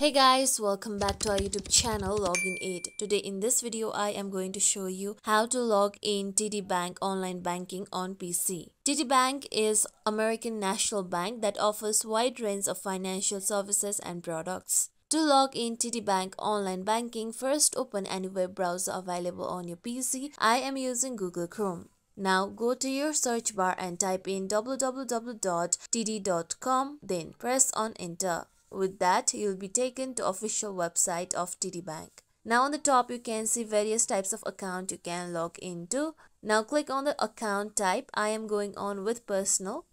Hey guys, welcome back to our YouTube channel Login Aid. Today in this video I am going to show you how to log in TD Bank online banking on PC. TD Bank is American national bank that offers wide range of financial services and products. To log in TD Bank online banking, first open any web browser available on your PC. I am using Google Chrome. Now go to your search bar and type in www.td.com, then press on enter. With that, you'll be taken to official website of TD Bank. Now on the top, you can see various types of account you can log into. Now click on the account type. I am going on with personal.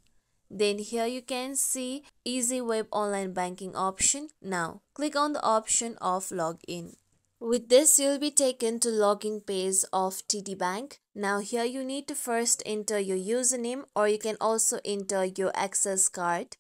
Then here you can see easy web online banking option. Now click on the option of login. With this, you'll be taken to login page of TD Bank. Now here you need to first enter your username, or you can also enter your access card.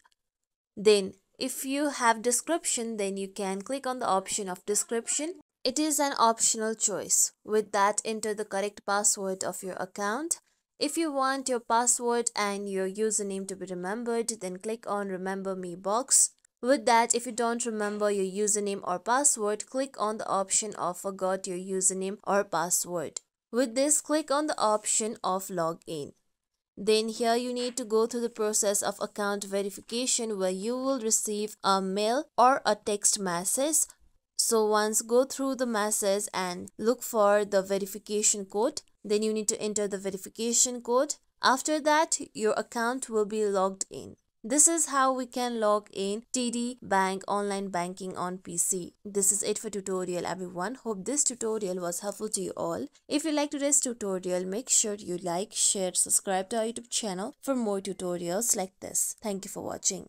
Then if you have description, then you can click on the option of description. It is an optional choice. With that, enter the correct password of your account. If you want your password and your username to be remembered, then click on remember me box. With that, if you don't remember your username or password, click on the option of forgot your username or password. With this, click on the option of login. Then here you need to go through the process of account verification, where you will receive a mail or a text message. So once go through the message and look for the verification code. Then you need to enter the verification code. After that, your account will be logged in. This is how we can log in TD Bank online banking on PC. This is it for tutorial everyone. Hope this tutorial was helpful to you all. If you like today's tutorial, make sure you like, share, subscribe to our YouTube channel for more tutorials like this. Thank you for watching.